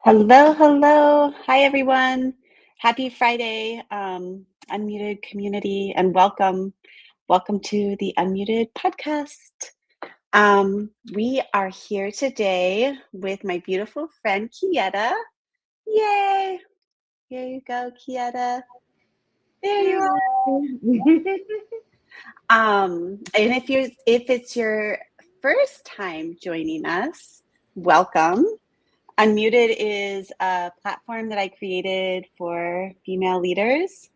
Hello, hello. Hi, everyone. Happy Friday, Unmuted community, and welcome. Welcome to the Unmuted podcast. We are here today with my beautiful friend, Kieta. Yay! Here you go, Kieta. There you are. And if it's your first time joining us, welcome. Unmuted is a platform that I created for female leaders,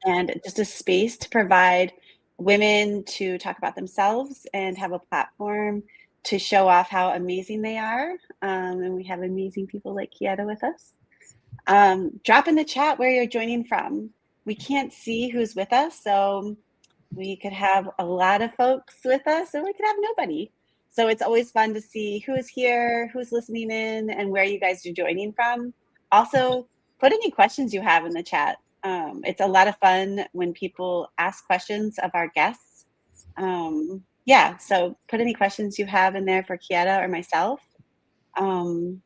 and just a space to provide women to talk about themselves and have a platform to show off how amazing they are. And we have amazing people like Kieta with us. Drop in the chat where you're joining from. We can't see who's with us, so we could have a lot of folks with us, or we could have nobody. So it's always fun to see who's here, who's listening in, and where you guys are joining from. Also, put any questions you have in the chat. It's a lot of fun when people ask questions of our guests. So put any questions you have in there for Kieta or myself. So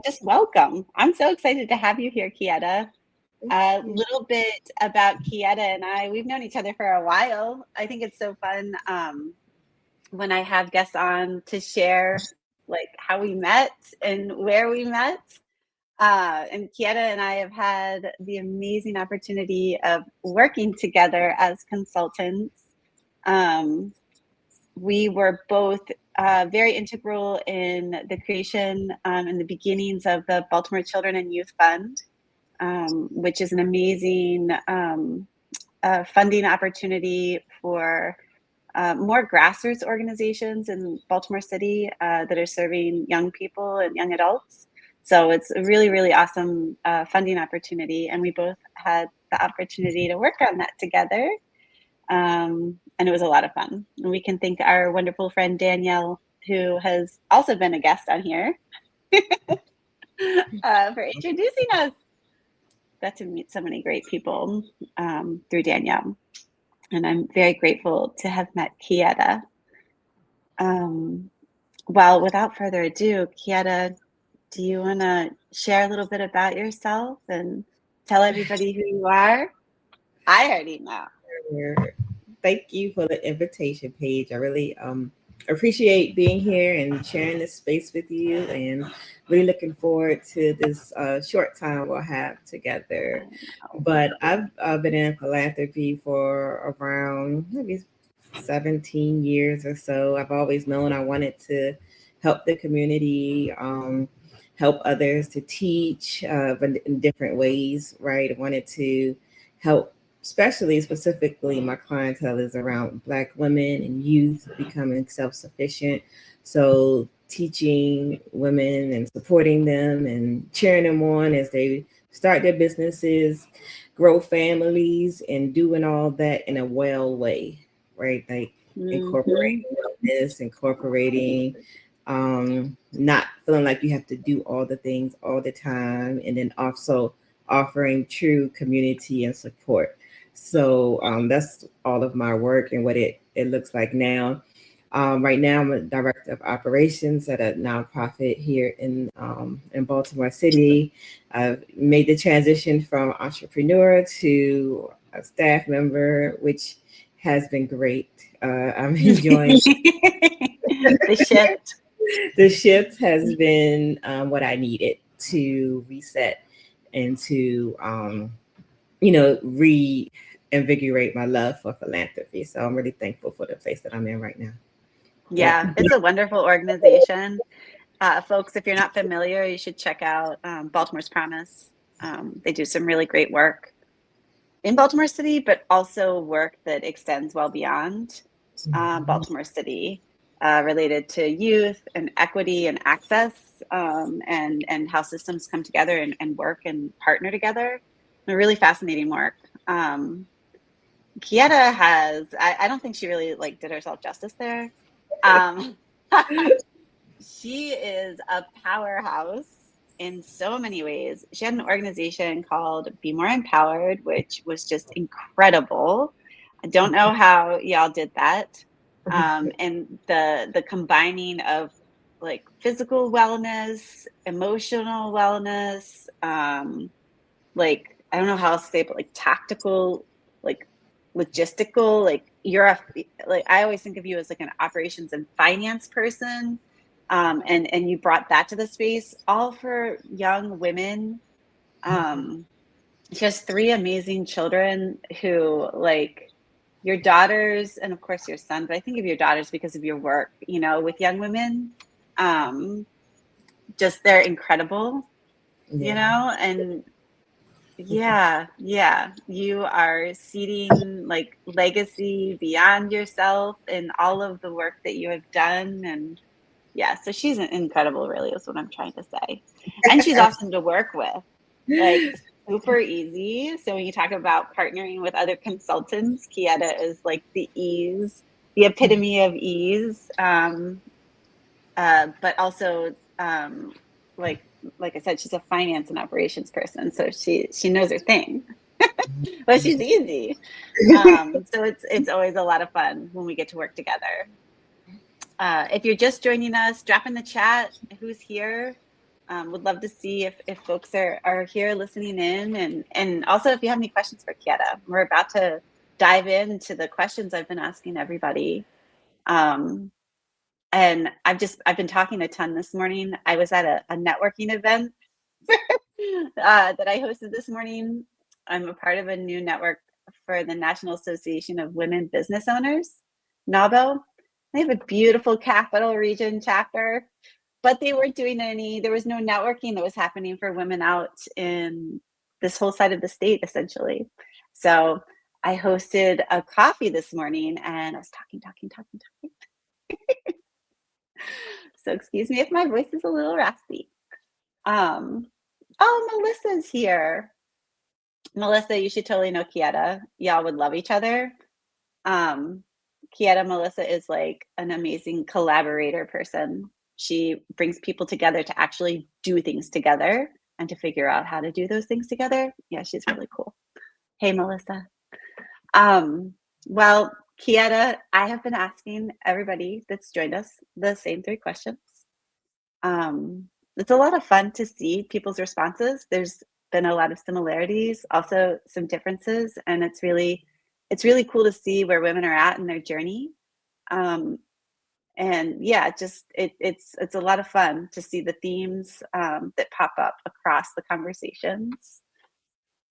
just welcome. I'm so excited to have you here, Kieta. A little bit about Kieta and I. We've known each other for a while. I think it's so fun when I have guests on to share like how we met and where we met. And Kieta and I have had the amazing opportunity of working together as consultants. We were both very integral in the creation and the beginnings of the Baltimore Children and Youth Fund, which is an amazing funding opportunity for more grassroots organizations in Baltimore City that are serving young people and young adults. So it's a really, really awesome funding opportunity. And we both had the opportunity to work on that together. And it was a lot of fun. And we can thank our wonderful friend Danielle, who has also been a guest on here, for introducing us. Got to meet so many great people through Danielle. And I'm very grateful to have met Kieta. Well, without further ado, Kieta, do you want to share a little bit about yourself and tell everybody who you are? I already know. Thank you for the invitation, Paige. I really appreciate being here and sharing this space with you, and really looking forward to this short time we'll have together. But I've been in philanthropy for around maybe 17 years or so. I've always known I wanted to help the community, help others, to teach, but in different ways, right? I wanted to help, specifically my clientele is around Black women and youth becoming self-sufficient. So teaching women and supporting them and cheering them on as they start their businesses, grow families, and doing all that in a well way, right? Like incorporating wellness, incorporating not feeling like you have to do all the things all the time, and then also offering true community and support. So that's all of my work and what it looks like now. Right now, I'm a director of operations at a nonprofit here in Baltimore City. I've made the transition from entrepreneur to a staff member, which has been great. I'm enjoying the shift. The shift has been what I needed to reset and to reinvigorate my love for philanthropy. So I'm really thankful for the place that I'm in right now. Yeah, it's a wonderful organization. Folks, if you're not familiar, you should check out Baltimore's Promise. They do some really great work in Baltimore City, but also work that extends well beyond Baltimore City, related to youth and equity and access, and how systems come together and work and partner together. A really fascinating work. Kieta has, I don't think she really did herself justice there. She is a powerhouse in so many ways. She had an organization called Bmore Empowered, which was just incredible. I don't know how y'all did that. And the combining of like physical wellness, emotional wellness, like I don't know how else to say it, but like tactical, like logistical, like like I always think of you as like an operations and finance person. And you brought that to the space, all for young women. She has three amazing children who, like, your daughters, and of course your son, but I think of your daughters because of your work, with young women. Just they're incredible, and yeah, you are seeding like legacy beyond yourself and all of the work that you have done. And yeah, so she's incredible, really, is what I'm trying to say. And she's awesome to work with, like super easy. So when you talk about partnering with other consultants, Kieta is like the epitome of ease. But also, like I said, she's a finance and operations person, so she knows her thing, but she's easy. So it's always a lot of fun when we get to work together. If you're just joining us, drop in the chat who's here. Would love to see if folks are here listening in, and also if you have any questions for Kieta. We're about to dive into the questions I've been asking everybody. And I've been talking a ton this morning. I was at a networking event that I hosted this morning. I'm a part of a new network for the National Association of Women Business Owners, NAWBO. They have a beautiful Capital Region chapter, but they weren't doing there was no networking that was happening for women out in this whole side of the state, essentially. So I hosted a coffee this morning, and I was talking. So excuse me if my voice is a little raspy. Oh, Melissa's here. Melissa, you should totally know Kieta. Y'all would love each other. Kieta, Melissa is like an amazing collaborator person. She brings people together to actually do things together and to figure out how to do those things together. Yeah, she's really cool. Hey, Melissa. Well, Kieta, I have been asking everybody that's joined us the same three questions. It's a lot of fun to see people's responses. There's been a lot of similarities, also some differences, and it's really cool to see where women are at in their journey. And yeah, it's a lot of fun to see the themes that pop up across the conversations.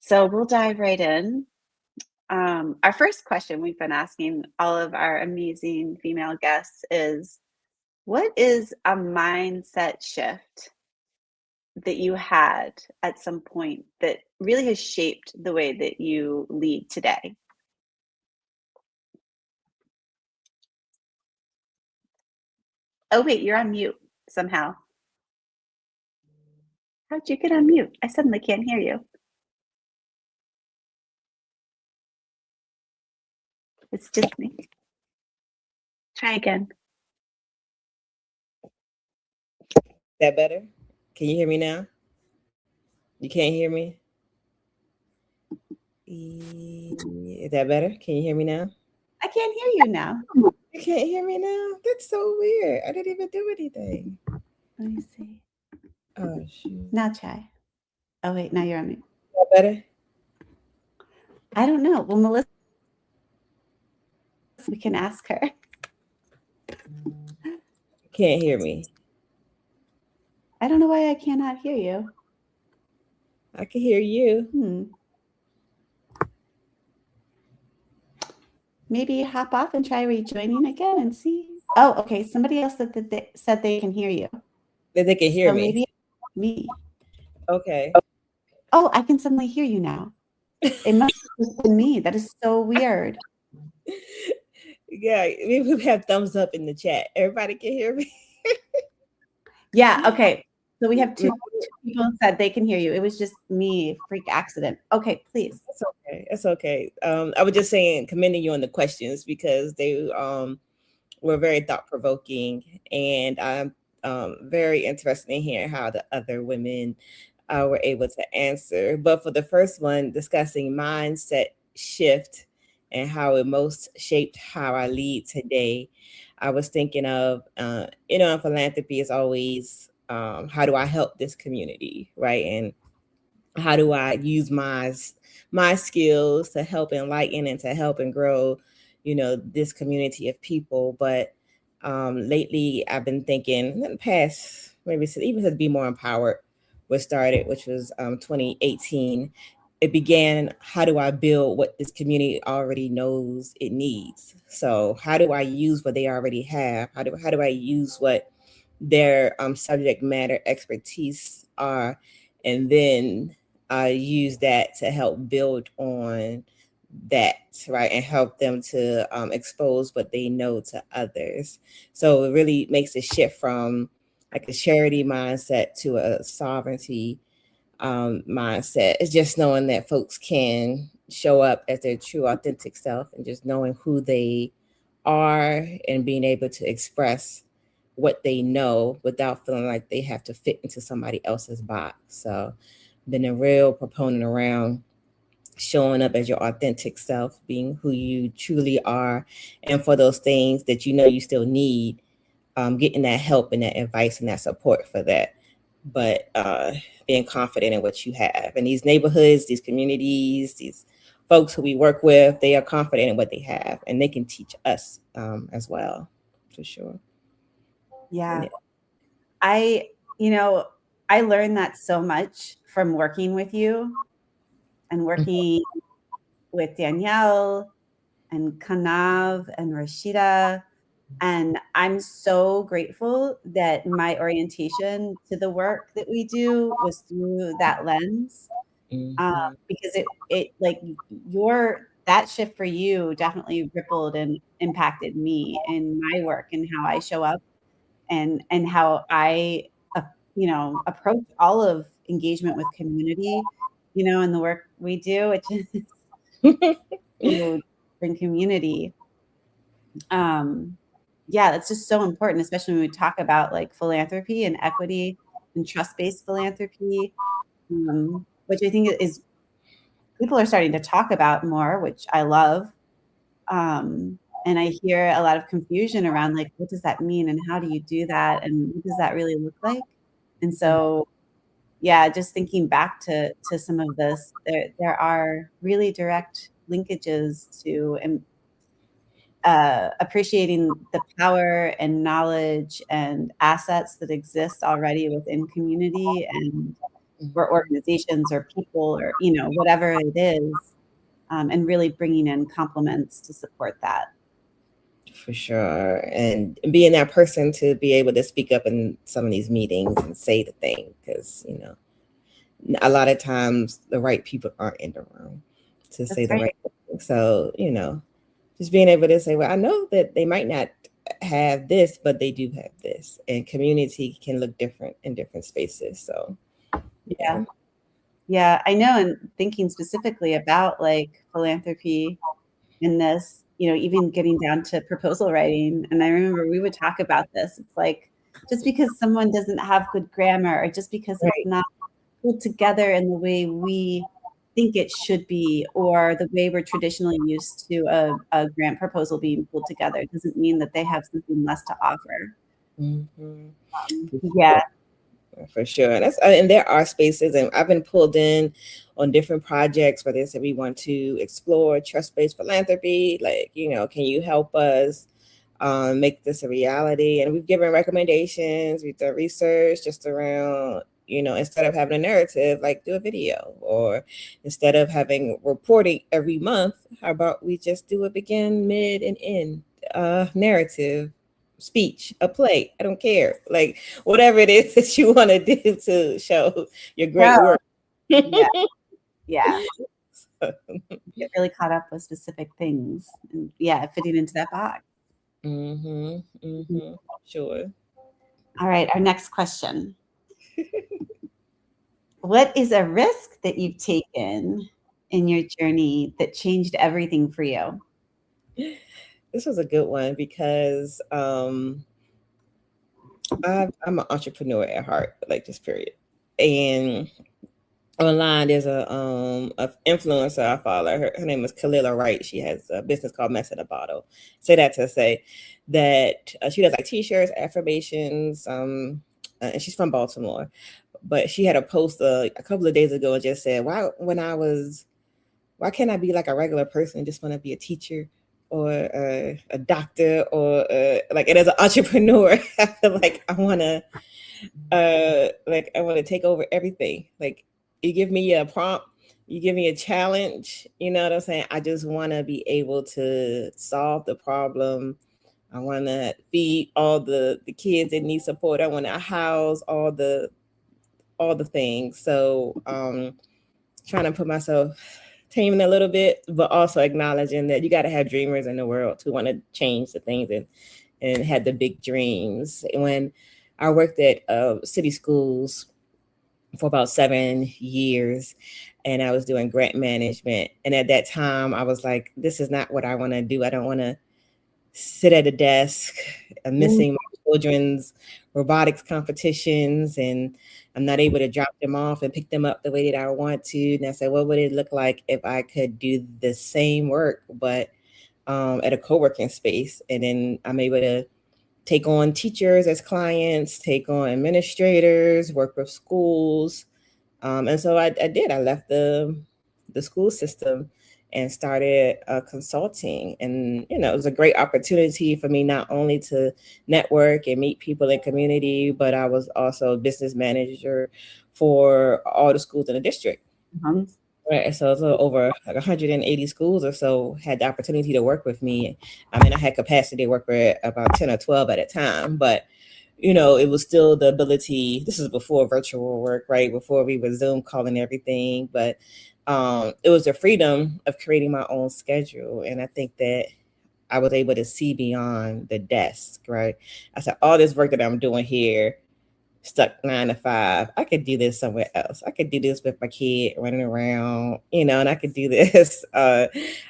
So we'll dive right in. Our first question we've been asking all of our amazing female guests is, what is a mindset shift that you had at some point that really has shaped the way that you lead today? Oh, wait, you're on mute somehow. How'd you get on mute? I suddenly can't hear you. It's just me. Try again. That better? Can you hear me now? You can't hear me? Is that better? Can you hear me now? I can't hear you now. You can't hear me now? That's so weird. I didn't even do anything. Let me see. Oh, shoot. Now try. Oh, wait, now you're on mute. That better? I don't know. Well, Melissa, we can ask her. Can't hear me. I don't know why I cannot hear you. I can hear you. Maybe hop off and try rejoining again and see. Oh, okay. Somebody else said they can hear you. That they can hear me. Maybe me. Okay. Oh, I can suddenly hear you now. It must have been me. That is so weird. Yeah, we have thumbs up in the chat. Everybody can hear me. Yeah. Okay. So we have two people said they can hear you. It was just me, freak accident. Okay, please. That's okay. That's okay. I was just saying, commending you on the questions because they were very thought provoking, and I'm very interested in hearing how the other women were able to answer. But for the first one, discussing mindset shift and how it most shaped how I lead today. I was thinking of, philanthropy is always, how do I help this community, right? And how do I use my skills to help enlighten and to help and grow, this community of people. But lately, I've been thinking in the past, maybe even since Bmore Empowered was started, which was 2018. It began, how do I build what this community already knows it needs? So how do I use what they already have? How do I use what their subject matter expertise are, and then use that to help build on that, right, and help them to expose what they know to others. So it really makes a shift from like a charity mindset to a sovereignty mindset. It's just knowing that folks can show up as their true authentic self, and just knowing who they are and being able to express what they know without feeling like they have to fit into somebody else's box. So been a real proponent around showing up as your authentic self, being who you truly are, and for those things that you still need, getting that help and that advice and that support for that. But being confident in what you have. And these neighborhoods, these communities, these folks who we work with, they are confident in what they have, and they can teach us as well, for sure. Yeah. I, you know, I learned that so much from working with you and working with Danielle and Kanav and Rashida. And I'm so grateful that my orientation to the work that we do was through that lens. Mm-hmm. Because it like that shift for you definitely rippled and impacted me in my work and how I show up and how I, approach all of engagement with community, and the work we do, which is to bring community. Yeah, that's just so important, especially when we talk about like philanthropy and equity and trust-based philanthropy, which I think is people are starting to talk about more, which I love. And I hear a lot of confusion around like, what does that mean? And how do you do that? And what does that really look like? And so, yeah, just thinking back to some of this, there are really direct linkages to appreciating the power and knowledge and assets that exist already within community and or organizations or people or whatever it is, and really bringing in complements to support that. For sure. And being that person to be able to speak up in some of these meetings and say the thing, because, a lot of times the right people aren't in the room to say That's the right. right thing. So, just being able to say, well, I know that they might not have this, but they do have this. And community can look different in different spaces. So, Yeah. yeah. Yeah, I know. And thinking specifically about like philanthropy in this, even getting down to proposal writing. And I remember we would talk about this. It's like just because someone doesn't have good grammar or just because it's Right. not pulled together in the way we think it should be or the way we're traditionally used to a grant proposal being pulled together doesn't mean that they have something less to offer. Mm-hmm. Yeah. For sure. And there are spaces, and I've been pulled in on different projects where they said we want to explore trust-based philanthropy. Like, can you help us make this a reality? And we've given recommendations, we've done research just around, instead of having a narrative, like do a video, or instead of having reporting every month, how about we just do a begin, mid, and end narrative, speech, a play, I don't care, like whatever it is that you want to do to show your great Oh, work. yeah. Yeah. Get really caught up with specific things and yeah, fitting into that box. Mm-hmm, Mhm. mm-hmm, sure. All right, our next question. What is a risk that you've taken in your journey that changed everything for you? This was a good one because I'm an entrepreneur at heart, like just period. And online. There's a influencer I follow. Her name is Kalila Wright. She has a business called Mess in a Bottle. Say that to say that she does like t-shirts, affirmations, and she's from Baltimore. But she had a post a couple of days ago and just said, why can't I be like a regular person and just want to be a teacher or a doctor or like, and as an entrepreneur, I feel like I want to take over everything. Like, you give me a prompt, you give me a challenge, you know what I'm saying? I just want to be able to solve the problem. I want to feed all the kids that need support. I want to house all the things. So trying to put myself taming a little bit, but also acknowledging that you got to have dreamers in the world to want to change the things and had the big dreams. When I worked at city schools for about 7 years, and I was doing grant management. And at that time, I was like, this is not what I want to do. I don't want to sit at a desk. I'm missing my children's robotics competitions, and I'm not able to drop them off and pick them up the way that I want to. And I said, what would it look like if I could do the same work, but at a co-working space? And then I'm able to take on teachers as clients, take on administrators, work with schools. And so I did. I left the school system and started consulting. And, you know, it was a great opportunity for me not only to network and meet people in community, but I was also a business manager for all the schools in the district. Mhm. Right. So it's over like 180 schools or so had the opportunity to work with me. I mean, I had capacity to work with about 10 or 12 at a time, but you know, it was still the ability. This is before virtual work, right? Before we were Zoom calling everything, but it was the freedom of creating my own schedule. And I think that I was able to see beyond the desk, right? I said, all this work that I'm doing here, stuck 9 to 5. I could do this somewhere else. I could do this with my kid running around, you know, and I could do this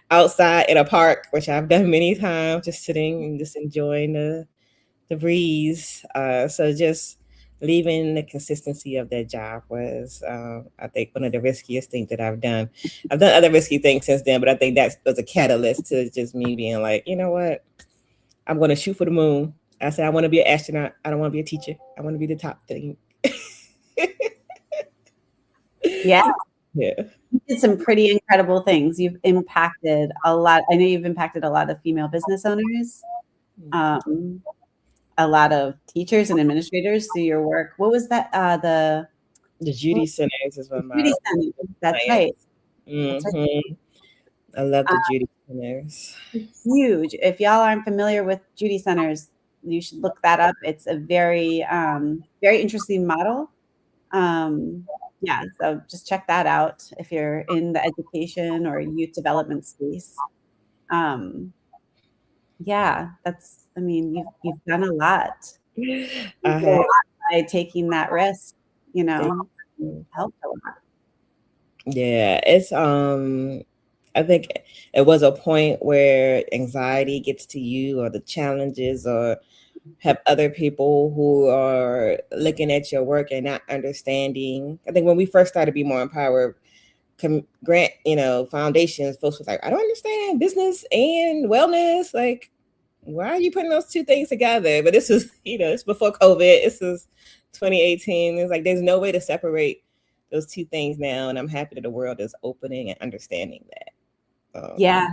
outside in a park, which I've done many times, just sitting and just enjoying the breeze. So just leaving the consistency of that job was, I think, one of the riskiest things that I've done. I've done other risky things since then, but I think that was a catalyst to just me being like, you know what, I'm going to shoot for the moon. I said, I want to be an astronaut. I don't want to be a teacher. I want to be the top thing. Yeah, Yeah. you did some pretty incredible things. You've impacted a lot. I know you've impacted a lot of female business owners, um, a lot of teachers and administrators through your work. What was that? The Judy Centers is one of my Judy Center. That's right. clients. That's right. I love the Judy Centers. It's huge. If y'all aren't familiar with Judy Centers, you should look that up. It's a very interesting model. Yeah, so just check that out if you're in the education or youth development space. Um, yeah, I mean, you've done a lot. I A have. lot by taking that risk, you know, helped a lot. Yeah, it's I think it was a point where anxiety gets to you or the challenges or have other people who are looking at your work and not understanding. I think when we first started Be More Empowered grant, you know, foundations, folks was like, I don't understand business and wellness. Like, why are you putting those two things together? But this is, you know, it's before COVID. This is 2018. It's like there's no way to separate those two things now. And I'm happy that the world is opening and understanding that. Yeah.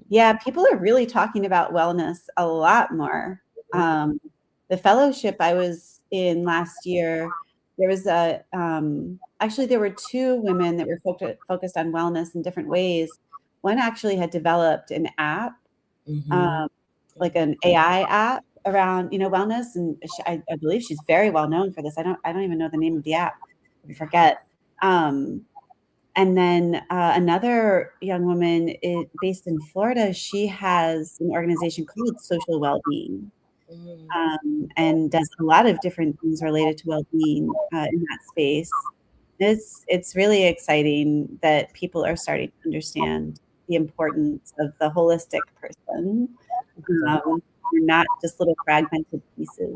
Yeah, people are really talking about wellness a lot more. The fellowship I was in last year, there was actually there were two women that were focused on wellness in different ways. One actually had developed an app, Mm-hmm. um, like an AI app around, wellness, and I believe she's very well known for this. I don't even know the name of the app. I forget. Um, and then another young woman based in Florida, she has an organization called Social Wellbeing, and does a lot of different things related to well-being in that space. It's really exciting that people are starting to understand the importance of the holistic person, not just little fragmented pieces.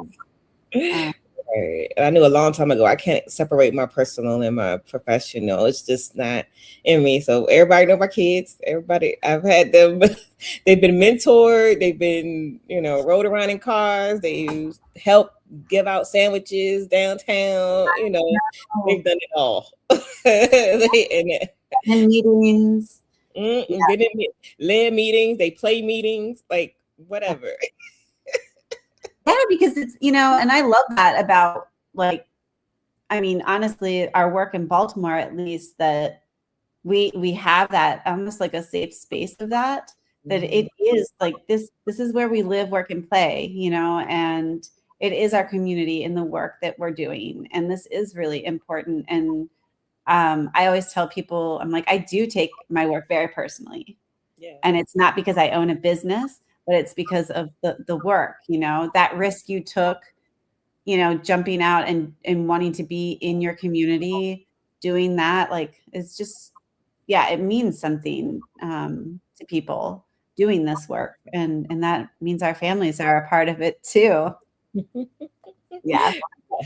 Uh, Right. And I knew a long time ago I can't separate my personal and my professional. It's just not in me. So everybody know my kids. Everybody, I've had them. They've been mentored. They've been, rode around in cars. They helped give out sandwiches downtown. Oh, They've done it all. and meetings. They didn't lead meetings. They play meetings, like whatever. Yeah, because it's, and I love that about, like, I mean, honestly, our work in Baltimore, at least, that we have that almost like a safe space of that it is like this is where we live, work, and play, and it is our community in the work that we're doing. And this is really important. And I always tell people, I'm like, I do take my work very personally. Yeah. And it's not because I own a business, but it's because of the work, that risk you took, jumping out and wanting to be in your community, doing that, like, it's just, yeah, it means something to people doing this work. And that means our families are a part of it too. Yeah.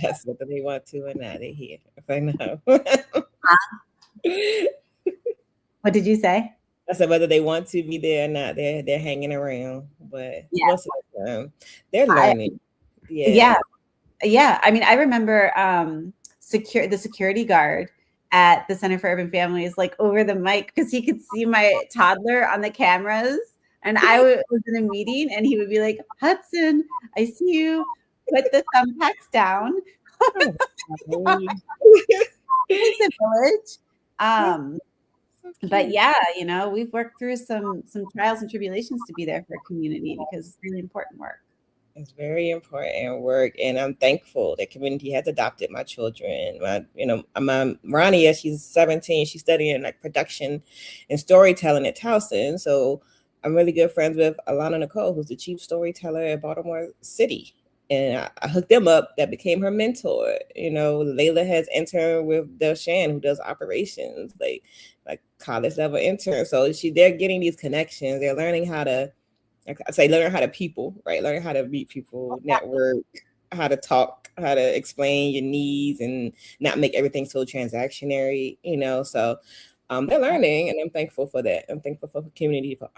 Yes, whether they want to or not, they here. I know. What did you say? I said whether they want to be there or not, they're hanging around. But Yeah. most of the time, they're learning. Yeah. Yeah. I mean, I remember the security guard at the Center for Urban Families, like, over the mic, because he could see my toddler on the cameras. And I was in a meeting and he would be like, Hudson, I see you. Put the thumbtacks down. It's a village. But yeah, we've worked through some trials and tribulations to be there for a community, because it's really important work. It's very important work, and I'm thankful that community has adopted my children. My Rania, she's 17. She's studying like production and storytelling at Towson. So I'm really good friends with Alana Nicole, who's the chief storyteller at Baltimore City. And I hooked them up. That became her mentor. Layla has interned with Delshan, who does operations, like college level intern. So they're getting these connections. They're learning how to, like I say, learn how to people, right? Learn how to meet people, network, how to talk, how to explain your needs, and not make everything so transactionary. So they're learning, and I'm thankful for that. I'm thankful for the community for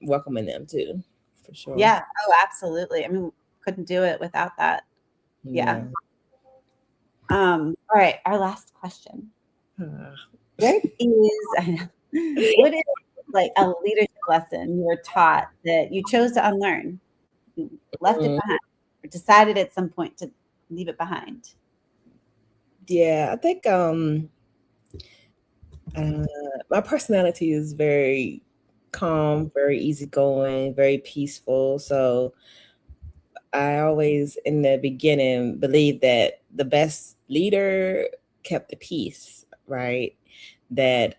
welcoming them too, for sure. Yeah. Oh, absolutely. I mean, couldn't do it without that. Yeah. All right. Our last question. What is like a leadership lesson you were taught that you chose to unlearn, you left it behind, or decided at some point to leave it behind? Yeah, I think my personality is very calm, very easygoing, very peaceful. So I always, in the beginning, believed that the best leader kept the peace, right? That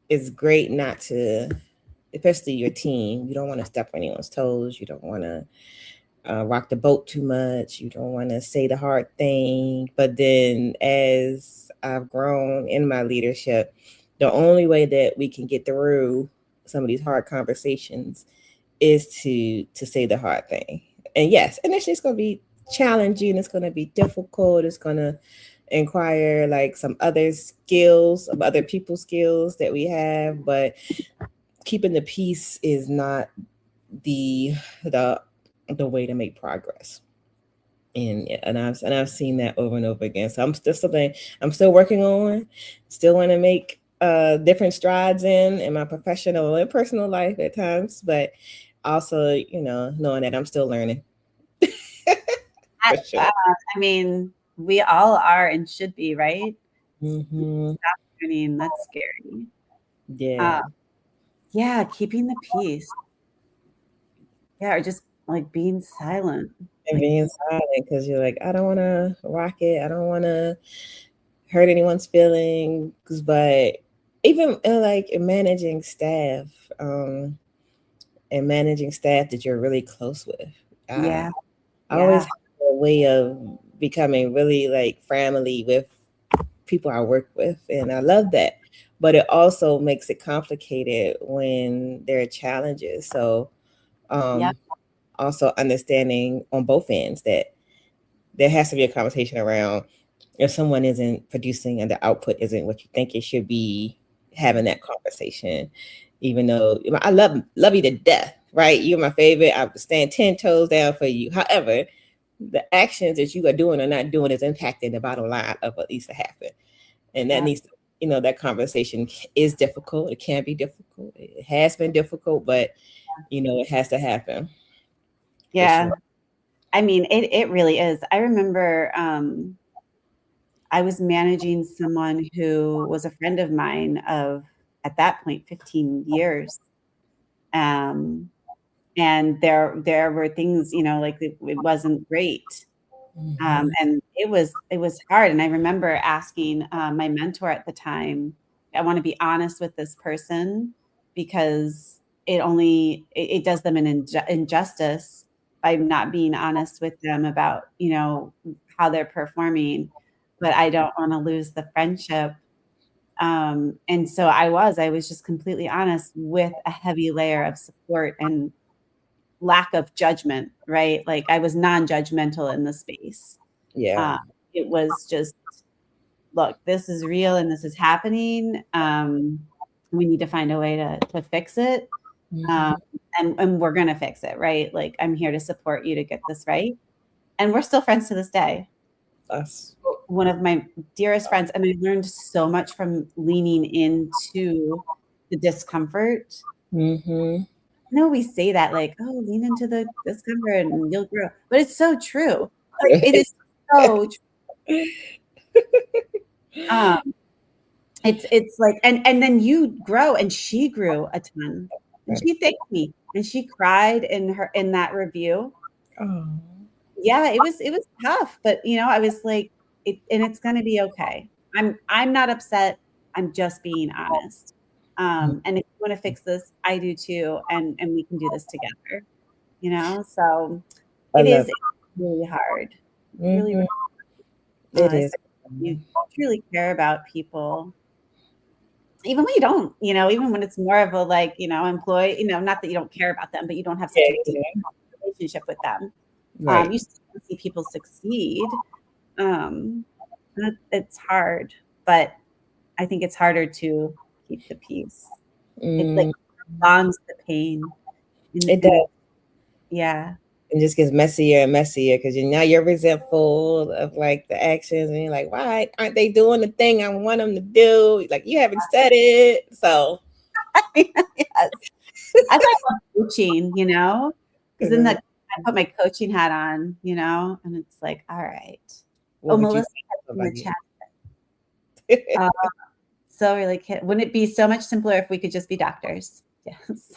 it's great not to, especially your team, you don't want to step on anyone's toes. You don't want to rock the boat too much. You don't want to say the hard thing. But then as I've grown in my leadership, the only way that we can get through some of these hard conversations is to say the hard thing. And yes, initially it's going to be challenging. It's going to be difficult. It's going to inquire like some other skills, some other people's skills that we have. But keeping the peace is not the way to make progress. And I've seen that over and over again. So I'm still working on, still want to make different strides in my professional and personal life at times, but also, knowing that I'm still learning. For sure. I mean, we all are and should be, right? Mm-hmm. I mean, that's scary. Yeah. Yeah, keeping the peace. Yeah, or just like being silent. And Like, being silent because you're like, I don't want to rock it. I don't want to hurt anyone's feelings. But even like managing staff, and managing staff that you're really close with. yeah. I always have a way of becoming really like family with people I work with, and I love that. But it also makes it complicated when there are challenges. So also understanding on both ends that there has to be a conversation around if someone isn't producing and the output isn't what you think it should be, having that conversation. Even though I love you to death, right? You're my favorite. I would stand 10 toes down for you. However, the actions that you are doing or not doing is impacting the bottom line of what needs to happen. And that needs to, that conversation is difficult. It can be difficult. It has been difficult, but it has to happen. Yeah. Sure. I mean, it really is. I remember I was managing someone who was a friend of mine of, at that point, 15 years. And there were things, like it wasn't great. And it was hard. And I remember asking my mentor at the time, I want to be honest with this person because it does them an injustice by not being honest with them about, how they're performing, but I don't want to lose the friendship. And so I was just completely honest with a heavy layer of support and lack of judgment, right? Like I was non-judgmental in the space. Yeah. It was just, look, this is real and this is happening. We need to find a way to fix it. And we're going to fix it, right? Like I'm here to support you to get this right. And we're still friends to this day. Us. One of my dearest friends. And I learned so much from leaning into the discomfort. No, we say that like, oh, lean into the discomfort and you'll grow. But it's so true. Like it is so true. It's like, and then you grow, and she grew a ton, and she thanked me, and she cried in that review. Oh. Yeah, it was tough, but I was like, and it's gonna be okay. I'm not upset. I'm just being honest. And if you want to fix this, I do too, and we can do this together. So it is really hard. Really, really hard. It is. You truly care about people. Even when you don't, even when it's more of a like, employee, not that you don't care about them, but you don't have such a deep relationship with them. Right. You still see people succeed. It's hard, but I think it's harder to keep the peace. It like prolongs the pain. It does. Yeah. It just gets messier and messier because now you're resentful of like the actions, and you're like, why aren't they doing the thing I want them to do? Like you haven't said it, so. Yes. I thought coaching, because then I put my coaching hat on, and it's like, all right. Melissa in the chat. So really, wouldn't it be so much simpler if we could just be doctors? Yes.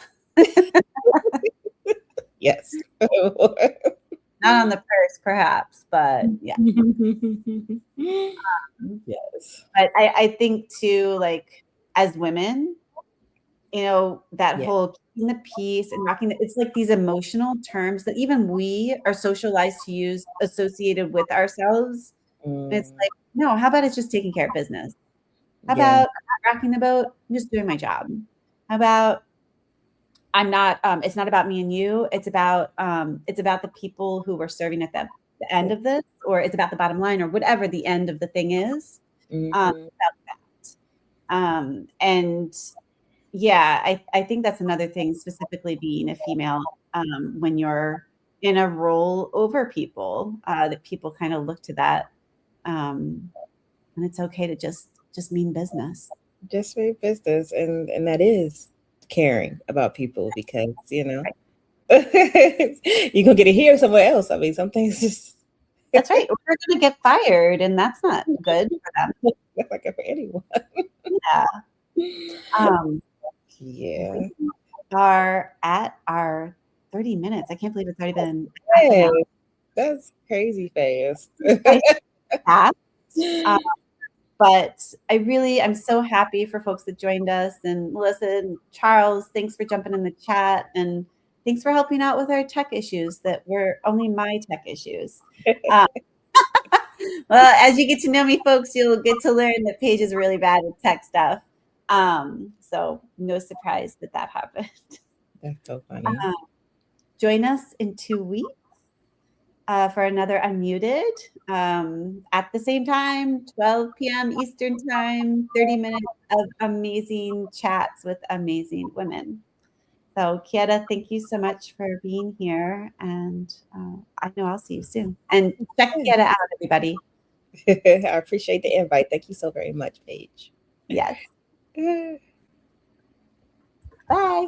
Yes. Not on the purse, perhaps, but yeah. Yes. But I think too, like as women, that whole keeping the peace and rocking it's like these emotional terms that even we are socialized to use associated with ourselves. And it's like, no, how about it's just taking care of business? How about I'm not rocking the boat? I'm just doing my job. How about I'm not, it's not about me and you. It's about the people who were serving at the end of this, or it's about the bottom line, or whatever the end of the thing is. About that. And yeah, I think that's another thing, specifically being a female, when you're in a role over people, that people kind of look to that. And it's okay to just mean business. Just mean business. And that is caring about people because, you're going to get it here somewhere else. I mean, some things just. That's right. We're going to get fired, and that's not good for them. That's not good for anyone. Yeah. We are at our 30 minutes. I can't believe it's already been that's crazy fast. But I'm so happy for folks that joined us, and Melissa and Charles, thanks for jumping in the chat, and thanks for helping out with our tech issues that were only my tech issues. Well, as you get to know me, folks, you'll get to learn that Paige is really bad at tech stuff. So no surprise that happened. That's so funny. Join us in 2 weeks for another Unmuted at the same time, 12 p.m. Eastern Time, 30 minutes of amazing chats with amazing women. So, Kieta, thank you so much for being here. And I know I'll see you soon. And check Kieta out, everybody. I appreciate the invite. Thank you so very much, Paige. Yes. Bye. Bye.